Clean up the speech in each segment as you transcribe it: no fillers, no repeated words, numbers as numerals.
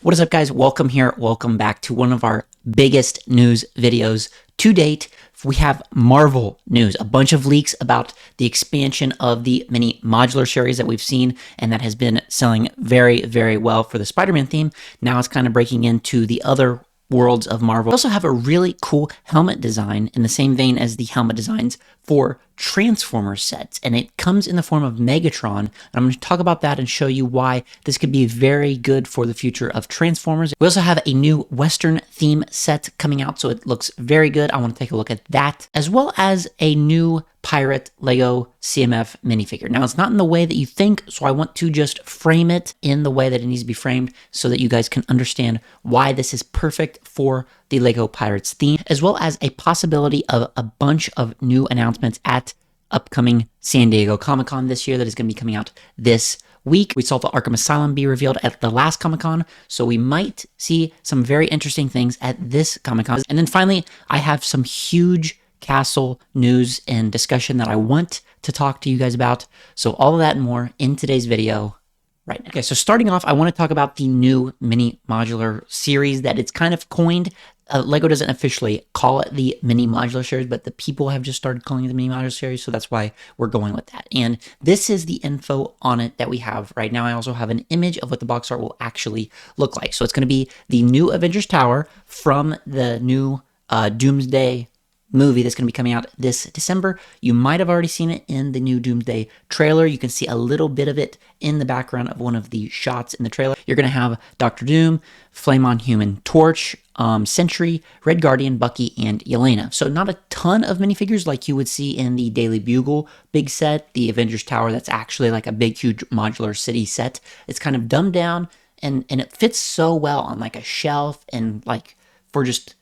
What is up, guys? Welcome here. Welcome back to one of our biggest news videos to date. We have Marvel news, a bunch of leaks about the expansion of the mini modular series that we've seen and that has been selling very, very well for the Spider-Man theme. Now it's kind of breaking into the other worlds of Marvel. We also have a really cool helmet design in the same vein as the helmet designs for Transformers sets, and it comes in the form of Megatron. And I'm going to talk about that and show you why this could be very good for the future of Transformers. We also have a new Western theme set coming out, so it looks very good. I want to take a look at that, as well as a new Pirate Lego CMF minifigure. Now, it's not in the way that you think, so I want to just frame it in the way that it needs to be framed so that you guys can understand why this is perfect for the Lego Pirates theme, as well as a possibility of a bunch of new announcements at upcoming San Diego Comic-Con this year that is going to be coming out this week. We saw the Arkham Asylum be revealed at the last Comic-Con, so we might see some very interesting things at this Comic-Con. And then finally, I have some huge castle news and discussion that I want to talk to you guys about. So all of that and more in today's video right now. Okay, so starting off, I want to talk about the new mini modular series that it's kind of coined. LEGO doesn't officially call it the mini modular series, but the people have just started calling it the mini modular series, so that's why we're going with that. And this is the info on it that we have right now. I also have an image of what the box art will actually look like. So it's going to be the new Avengers Tower from the new Doomsday movie that's going to be coming out this December. You might have already seen it in the new Doomsday trailer. You can see a little bit of it in the background of one of the shots in the trailer. You're going to have Doctor Doom, Flame on Human Torch, Sentry, Red Guardian, Bucky, and Yelena. So not a ton of minifigures like you would see in the Daily Bugle big set, the Avengers Tower that's actually like a big, huge modular city set. It's kind of dumbed down and it fits so well on like a shelf and like for just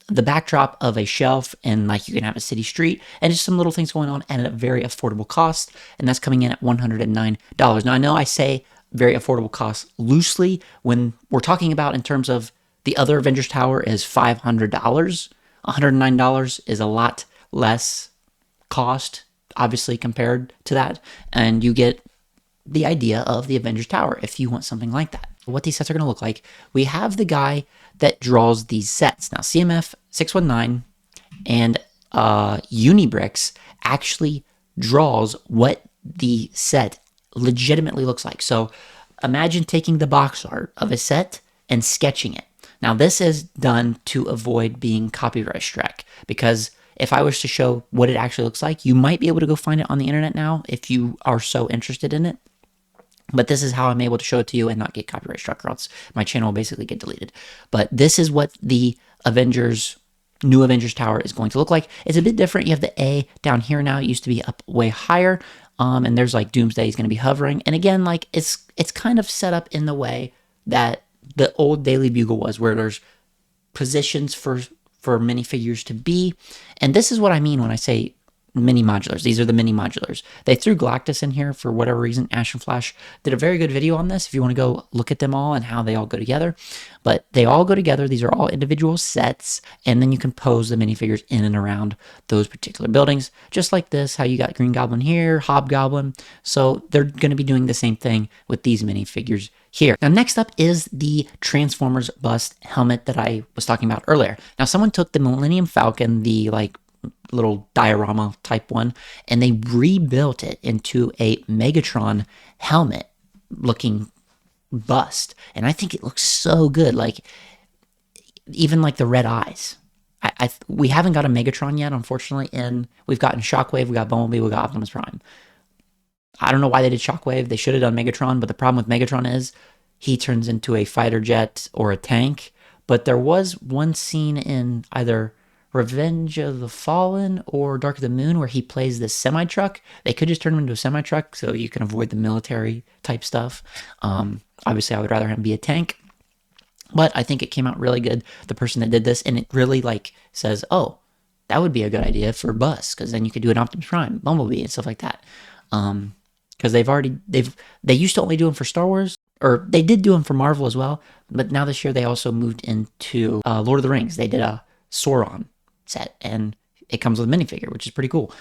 the backdrop of a shelf, and like you can have a city street and just some little things going on at a very affordable cost, and that's coming in at $109. Now, I know I say very affordable cost loosely when we're talking about in terms of the other Avengers Tower is $500. $109 is a lot less cost, obviously, compared to that, and you get the idea of the Avengers Tower if you want something like that. What these sets are going to look like, we have the guy that draws these sets. Now, CMF 619 and Unibricks actually draws what the set legitimately looks like. So imagine taking the box art of a set and sketching it. Now, this is done to avoid being copyright struck, because if I was to show what it actually looks like, you might be able to go find it on the internet now if you are so interested in it. But this is how I'm able to show it to you and not get copyright struck, or else my channel will basically get deleted. But this is what the new Avengers Tower is going to look like. It's a bit different. You have the A down here now. It used to be up way higher. And there's like Doomsday is going to be hovering. And again, like it's kind of set up in the way that the old Daily Bugle was, where there's positions for minifigures to be. And this is what I mean when I say mini modulars. These are the mini modulars. They threw Galactus in here for whatever reason. Ash and Flash did a very good video on this if you want to go look at them all and how they all go together. But they all go together. These are all individual sets, and then you can pose the minifigures in and around those particular buildings, just like this, how you got Green Goblin here, Hobgoblin. So they're going to be doing the same thing with these minifigures here. Now, next up is the Transformers bust helmet that I was talking about earlier. Now, someone took the Millennium Falcon, the like little diorama type one, and they rebuilt it into a Megatron helmet looking bust, and I think it looks so good. Like even like the red eyes. We haven't got a Megatron yet, unfortunately, and we've gotten Shockwave, we got Bumblebee, we got Optimus Prime. I don't know why they did Shockwave. They should have done Megatron, but the problem with Megatron is he turns into a fighter jet or a tank. But there was one scene in either Revenge of the Fallen or Dark of the Moon where he plays this semi-truck. They could just turn him into a semi-truck so you can avoid the military type stuff. Obviously, I would rather him be a tank, but I think it came out really good, the person that did this, and it really like says, oh, that would be a good idea for Bus, because then you could do an Optimus Prime, Bumblebee, and stuff like that. Because they used to only do them for Star Wars, or they did do them for Marvel as well, but now this year they also moved into Lord of the Rings. They did a Sauron set, and it comes with a minifigure, which is pretty cool.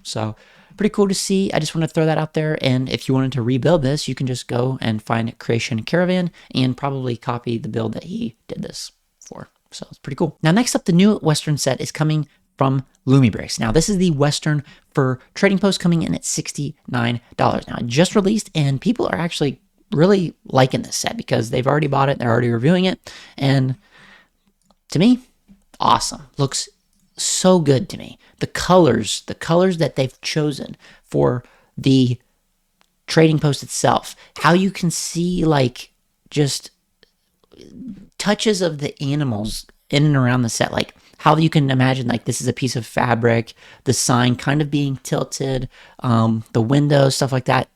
So pretty cool to see. I just want to throw that out there. And if you wanted to rebuild this, you can just go and find Creation Caravan and probably copy the build that he did this for. So it's pretty cool. Now, next up, the new Western set is coming from Lumibricks. Now, this is the Western for Trading Post coming in at $69. Now, it just released, and people are actually really liking this set because they've already bought it. They're already reviewing it. And to me, awesome. Looks so good to me. The colors that they've chosen for the Trading Post itself, how you can see like just touches of the animals in and around the set, like how you can imagine like this is a piece of fabric, the sign kind of being tilted, the windows, stuff like that,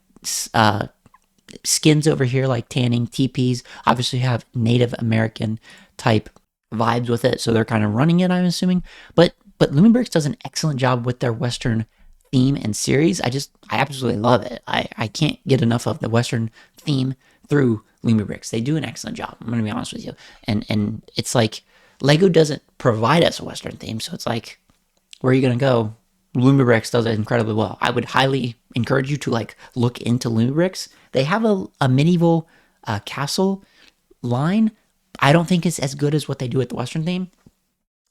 skins over here like tanning, teepees, obviously have Native American type vibes with it, so they're kind of running it, I'm assuming. But Lumibricks does an excellent job with their Western theme and series. I absolutely love it. I can't get enough of the Western theme through Lumibricks. They do an excellent job. I'm gonna be honest with you. And it's like LEGO doesn't provide us a Western theme, so it's like, where are you gonna go? Lumibricks does it incredibly well. I would highly encourage you to like look into Lumibricks. They have a medieval castle line. I don't think it's as good as what they do with the Western theme.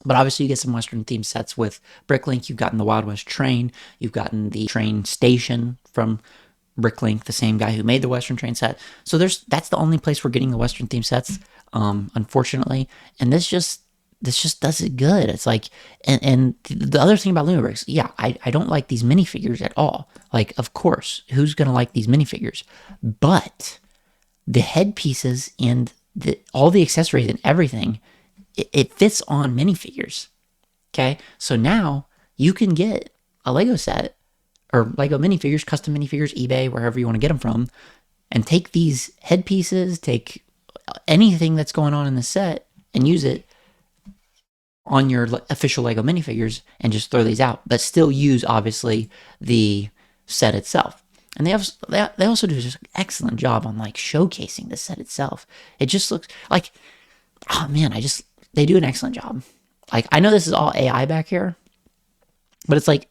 But obviously you get some Western themed sets with Bricklink. You've gotten the Wild West train. You've gotten the train station from Bricklink, the same guy who made the Western train set. So that's the only place we're getting the Western themed sets, unfortunately. And this just does it good. It's like, and the other thing about Lumibricks, yeah, I don't like these minifigures at all. Like, of course, who's going to like these minifigures? But the headpieces and all the accessories and everything, it fits on minifigures. Okay, so now you can get a Lego set or Lego minifigures, custom minifigures, eBay, wherever you want to get them from, and take these headpieces, take anything that's going on in the set, and use it on your official Lego minifigures, and just throw these out. But still use obviously the set itself. And they also do just an excellent job on like showcasing the set itself. It just looks like, oh man, they do an excellent job. Like, I know this is all AI back here, but it's like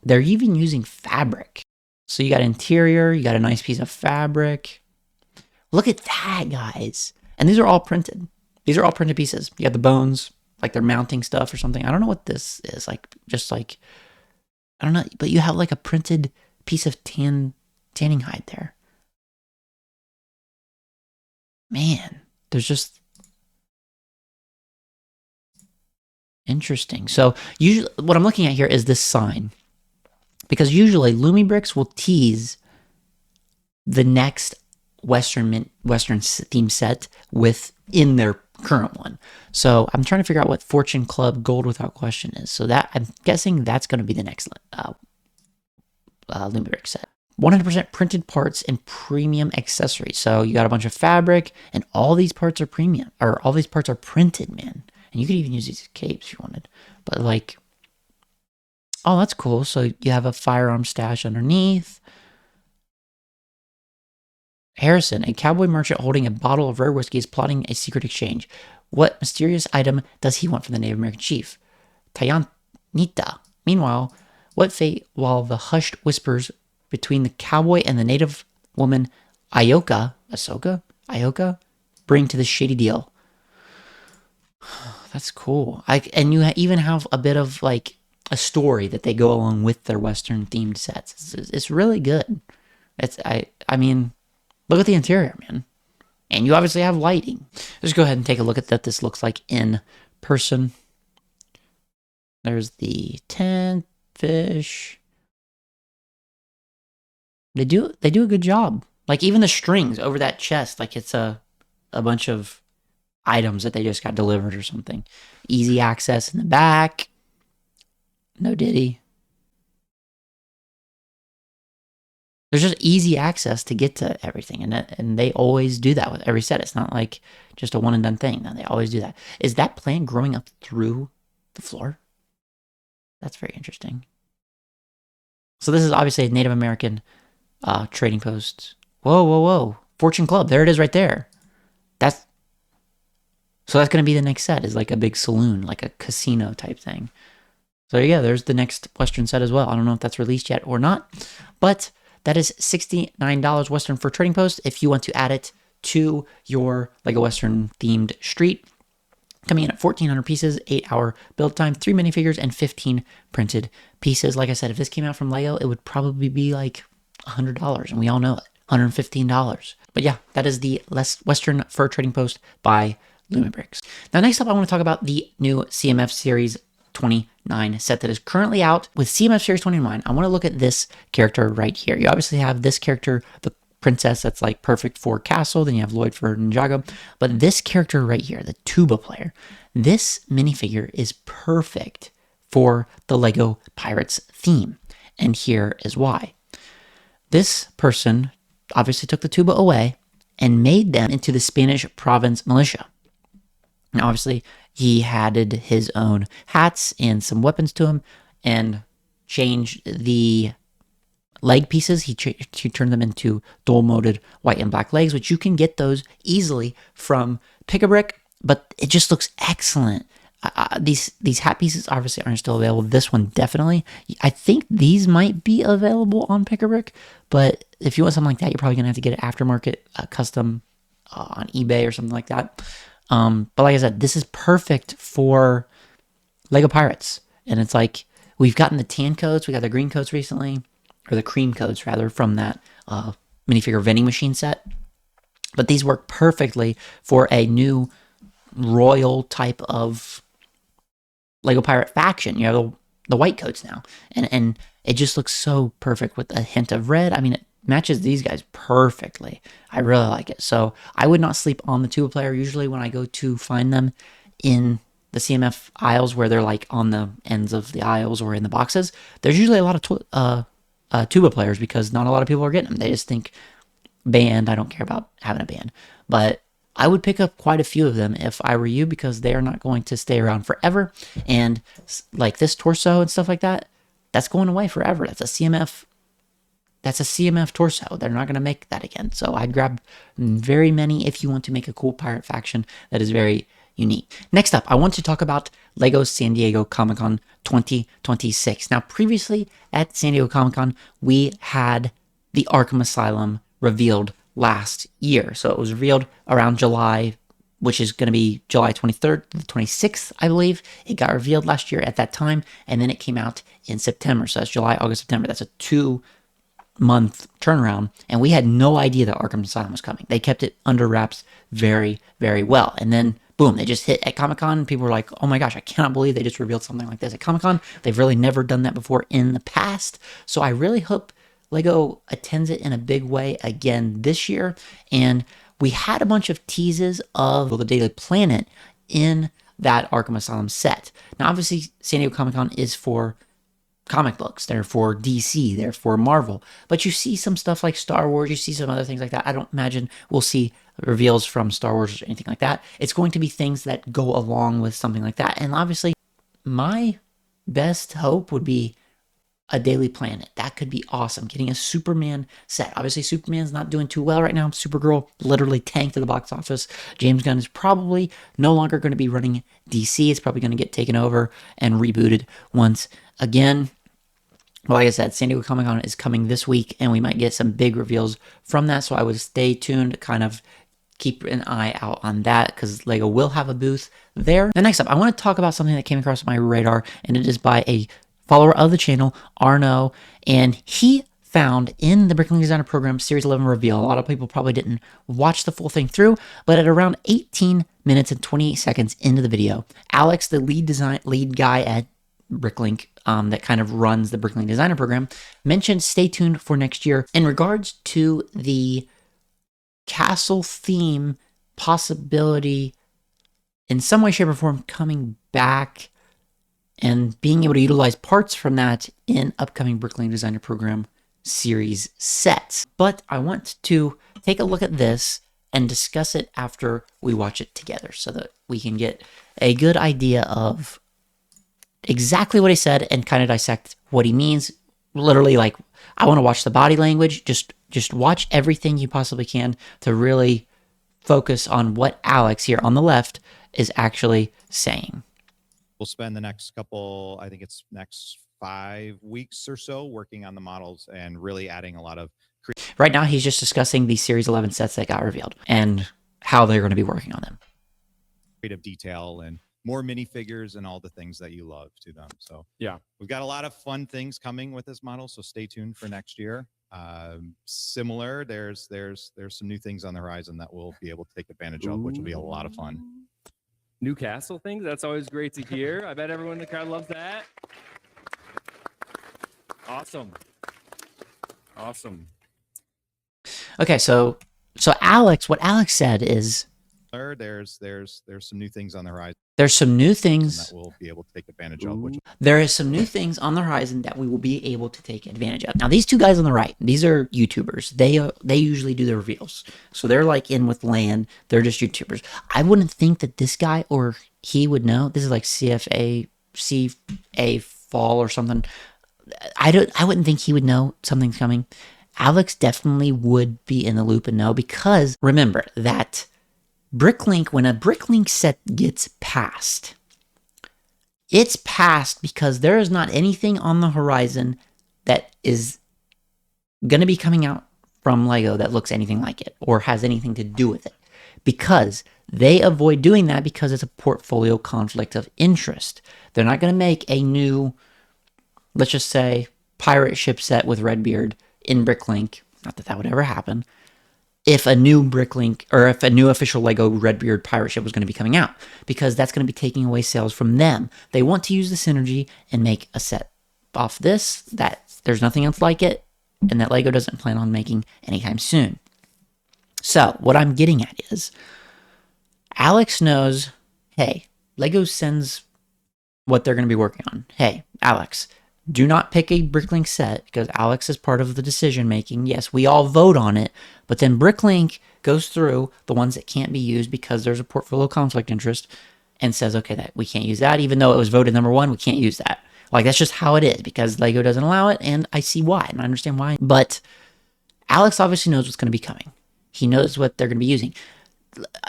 they're even using fabric. So you got interior, you got a nice piece of fabric. Look at that, guys. And these are all printed. These are all printed pieces. You got the bones, like they're mounting stuff or something. I don't know what this is. Like, just like, I don't know, but you have like a printed piece of tanning hide there. Man, there's just interesting. So usually what I'm looking at here is this sign, because usually Lumibricks will tease the next Western theme set within their current one. So I'm trying to figure out what Fortune Club Gold Without Question is. So that, I'm guessing that's going to be the next Lumibricks set. 100% printed parts and premium accessories. So you got a bunch of fabric, and all these parts are premium, or all these parts are printed, man. And you could even use these capes if you wanted. But like, oh, that's cool. So you have a firearm stash underneath. Harrison, a cowboy merchant holding a bottle of rare whiskey, is plotting a secret exchange. What mysterious item does he want from the Native American chief? Tayanita. Meanwhile, what fate while the hushed whispers between the cowboy and the native woman Ioka bring to this shady deal? That's cool. And you even have a bit of like a story that they go along with their Western themed sets. It's really good. I mean, look at the interior, man. And you obviously have lighting. Let's go ahead and take a look at what this looks like in person. There's the tent, fish. They do a good job. Like even the strings over that chest, like it's a bunch of items that they just got delivered or something. Easy access in the back. No diddy. There's just easy access to get to everything, and they always do that with every set. It's not like just a one and done thing. No, they always do that. Is that plant growing up through the floor? That's very interesting. So this is obviously a Native American trading post. Whoa. Fortune Club. There it is right there. So that's going to be the next set, is like a big saloon, like a casino type thing. So yeah, there's the next Western set as well. I don't know if that's released yet or not, but that is $69 Western for Trading Post if you want to add it to your LEGO Western themed street. Coming in at 1,400 pieces, 8-hour build time, 3 minifigures, and 15 printed pieces. Like I said, if this came out from LEGO, it would probably be like $100, and we all know it, $115. But yeah, that is the Western Fur Trading Post by Lumibricks. Now, next up, I want to talk about the new CMF Series 29 set that is currently out. With CMF Series 29, I want to look at this character right here. You obviously have this character, the princess, that's like perfect for Castle. Then you have Lloyd for Ninjago. But this character right here, the tuba player, this minifigure is perfect for the LEGO Pirates theme. And here is why. This person obviously took the tuba away and made them into the Spanish province militia. Now, obviously, he added his own hats and some weapons to him and changed the leg pieces. He turned them into dual-moded white and black legs, which you can get those easily from Pick-a-Brick, but it just looks excellent. These hat pieces obviously aren't still available. This one definitely. I think these might be available on Pick-a-Brick, but if you want something like that, you're probably going to have to get it aftermarket, custom on eBay or something like that. But like I said, this is perfect for LEGO Pirates. And it's like, we've gotten the tan coats, we got the green coats recently, or the cream coats rather, from that minifigure vending machine set. But these work perfectly for a new royal type of LEGO Pirate faction. You have the white coats now. And it just looks so perfect with a hint of red. I mean, it matches these guys perfectly. I really like it. So I would not sleep on the tuba player. Usually when I go to find them in the CMF aisles where they're like on the ends of the aisles or in the boxes, there's usually a lot of tuba players because not a lot of people are getting them. They just think band. I don't care about having a band. But I would pick up quite a few of them if I were you because they are not going to stay around forever. And like this torso and stuff like that, that's going away forever. That's a CMF torso. They're not going to make that again. So I'd grab very many if you want to make a cool pirate faction that is very unique. Next up, I want to talk about LEGO San Diego Comic-Con 2026. Now, previously at San Diego Comic-Con, we had the Arkham Asylum revealed last year. So it was revealed around July, which is going to be July 23rd to the 26th, I believe. It got revealed last year at that time, and then it came out in September. So that's July, August, September. That's a 2-month turnaround, and we had no idea that Arkham Asylum was coming. They kept it under wraps very, very well. And then, boom, they just hit at Comic-Con, and people were like, oh my gosh, I cannot believe they just revealed something like this at Comic-Con. They've really never done that before in the past. So I really hope LEGO attends it in a big way again this year. And we had a bunch of teases of the Daily Planet in that Arkham Asylum set. Now, obviously, San Diego Comic-Con is for comic books, they're for DC, they're for Marvel, but you see some stuff like Star Wars, you see some other things like that. I don't imagine we'll see reveals from Star Wars or anything like that. It's going to be things that go along with something like that. And obviously, my best hope would be a Daily Planet. That could be awesome. Getting a Superman set. Obviously, Superman's not doing too well right now. Supergirl literally tanked at the box office. James Gunn is probably no longer going to be running DC. It's probably going to get taken over and rebooted once again. Well, like I said, San Diego Comic-Con is coming this week, and we might get some big reveals from that, so I would stay tuned, kind of keep an eye out on that, because LEGO will have a booth there. Now, next up, I want to talk about something that came across my radar, and it is by a follower of the channel, Arno, and he found in the Brickling Designer Program Series 11 reveal, a lot of people probably didn't watch the full thing through, but at around 18 minutes and 28 seconds into the video, Alex, the lead guy at Bricklink, that kind of runs the Brickling Designer Program, mentioned stay tuned for next year in regards to the castle theme possibility in some way, shape, or form coming back and being able to utilize parts from that in upcoming Brickling Designer Program series sets. But I want to take a look at this and discuss it after we watch it together so that we can get a good idea of exactly what he said and kind of dissect what he means. Literally, like, I want to watch the body language. Just watch everything you possibly can to really focus on what Alex here on the left is actually saying. We'll spend the next couple, I think it's next 5 weeks or so, working on the models and really adding a lot of. Right now, he's just discussing the Series 11 sets that got revealed and how they're going to be working on them. Creative detail and more minifigures and all the things that you love to them. So yeah, we've got a lot of fun things coming with this model. So stay tuned for next year. Similar, there's some new things on the horizon that we'll be able to take advantage of, which will be a lot of fun. New castle things. That's always great to hear. I bet everyone in the crowd loves that. Awesome. Okay, so Alex, what Alex said is there's some new things on the horizon. There's some new things that we'll be able to take advantage of. There is some new things on the horizon that we will be able to take advantage of. Now, these two guys on the right, these are YouTubers. They usually do the reveals, so they're like in with land. They're just YouTubers. I wouldn't think that this guy or he would know. This is like CFA fall or something. I wouldn't think he would know something's coming. Alex definitely would be in the loop and know, because remember that Bricklink, when a Bricklink set gets passed, it's passed because there is not anything on the horizon that is going to be coming out from LEGO that looks anything like it or has anything to do with it, because they avoid doing that because it's a portfolio conflict of interest. They're not going to make a new, let's just say, pirate ship set with Redbeard in Bricklink. Not that that would ever happen. If a new Bricklink, or if a new official LEGO Redbeard pirate ship was going to be coming out, because that's going to be taking away sales from them. They want to use the synergy and make a set off this that there's nothing else like it, and that LEGO doesn't plan on making anytime soon. So what I'm getting at is, Alex knows, hey, LEGO sends what they're going to be working on. Hey, Alex, do not pick a Bricklink set, because Alex is part of the decision making. Yes, we all vote on it, but then Bricklink goes through the ones that can't be used because there's a portfolio conflict interest and says, okay, that we can't use that, even though it was voted number one, we can't use that. Like, that's just how it is, because LEGO doesn't allow it, and I see why, and I understand why. But Alex obviously knows what's going to be coming. He knows what they're going to be using.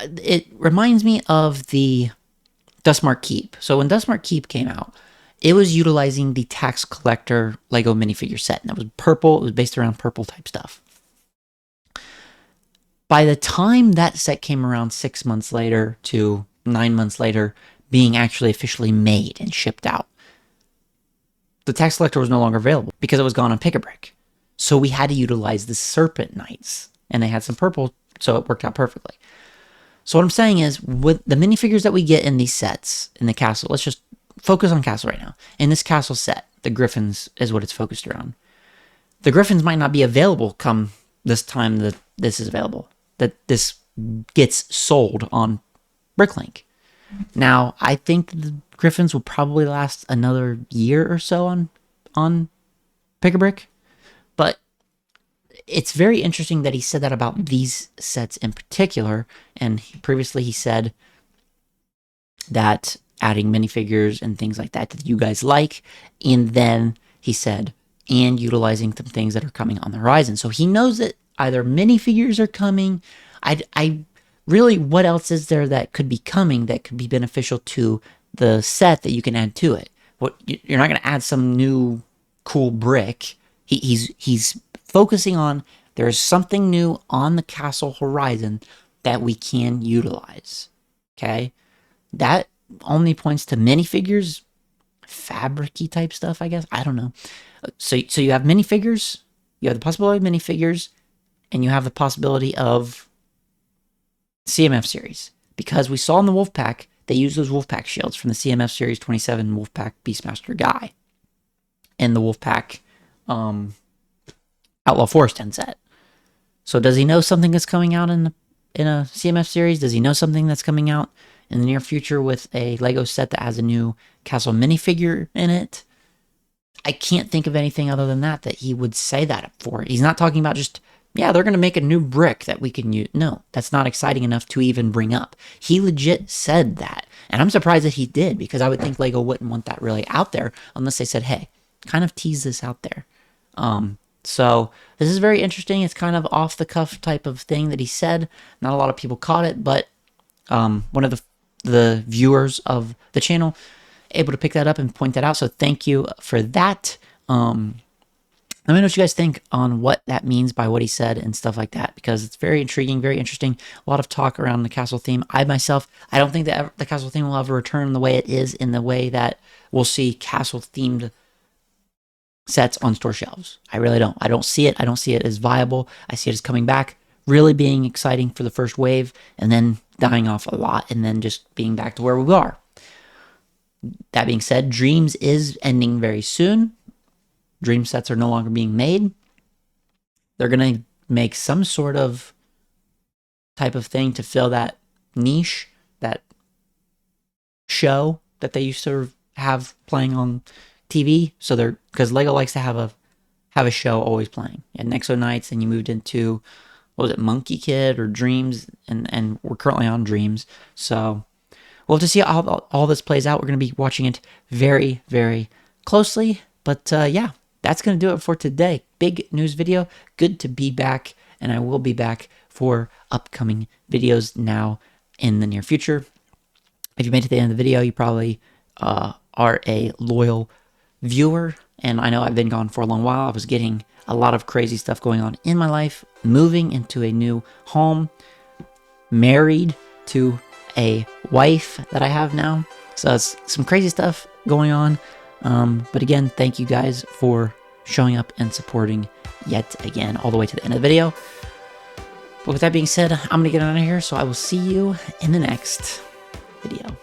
It reminds me of the Dustmark Keep. So when Dustmark Keep came out, it was utilizing the tax collector LEGO minifigure set, and that was purple. It was based around purple type stuff. By the time that set came around 6 months later to 9 months later, being actually officially made and shipped out, the tax collector was no longer available because it was gone on Pick-a-Brick. So we had to utilize the Serpent Knights, and they had some purple, so it worked out perfectly. So what I'm saying is, with the minifigures that we get in these sets, in the castle, let's just focus on castle right now. In this castle set, the Griffins is what it's focused around. The Griffins might not be available come this time that this is available, that this gets sold on Bricklink. Now, I think the Griffins will probably last another year or so on Pick-a-Brick, but it's very interesting that he said that about these sets in particular, and previously he said that adding minifigures and things like that that you guys like, and then he said, and utilizing some things that are coming on the horizon. So he knows that either minifigures are coming. I really, what else is there that could be coming that could be beneficial to the set that you can add to it? What, you're not going to add some new cool brick. He's focusing on, there's something new on the castle horizon that we can utilize. Okay, that only points to minifigures, fabric-y type stuff, I guess. I don't know. So you have minifigures, you have the possibility of minifigures, and you have the possibility of CMF series. Because we saw in the Wolfpack, they used those Wolfpack shields from the CMF Series 27 Wolfpack Beastmaster guy. And the Wolfpack Outlaw Forest 10 set. So does he know something that's coming out in a CMF series? Does he know something that's coming out in the near future with a LEGO set that has a new castle minifigure in it? I can't think of anything other than that he would say that for. He's not talking about just, yeah, they're going to make a new brick that we can use. No, that's not exciting enough to even bring up. He legit said that. And I'm surprised that he did, because I would think LEGO wouldn't want that really out there unless they said, hey, kind of tease this out there. So this is very interesting. It's kind of off the cuff type of thing that he said. Not a lot of people caught it, but one of the viewers of the channel, able to pick that up and point that out. So thank you for that. Let me know what you guys think on what that means by what he said and stuff like that, because it's very intriguing, very interesting. A lot of talk around the castle theme. I don't think that the castle theme will ever return the way it is, in the way that we'll see castle themed sets on store shelves. I really don't. I don't see it. I don't see it as viable. I see it as coming back, really being exciting for the first wave, and then dying off a lot, and then just being back to where we are. That being said, Dreams is ending very soon. Dream sets are no longer being made. They're going to make some sort of type of thing to fill that niche, that show that they used to have playing on TV. So because Lego likes to have a show always playing. And Nexo Nights, and you moved into, what was it, Monkey Kid or Dreams, and we're currently on Dreams. So we'll have to see how all this plays out. We're going to be watching it very, very closely. But yeah, that's going to do it for today. Big news video. Good to be back, and I will be back for upcoming videos now in the near future. If you made it to the end of the video, you probably are a loyal viewer, and I know I've been gone for a long while. I was getting a lot of crazy stuff going on in my life, moving into a new home, married to a wife that I have now. So it's some crazy stuff going on. But again, thank you guys for showing up and supporting yet again all the way to the end of the video. But with that being said, I'm going to get out of here, so I will see you in the next video.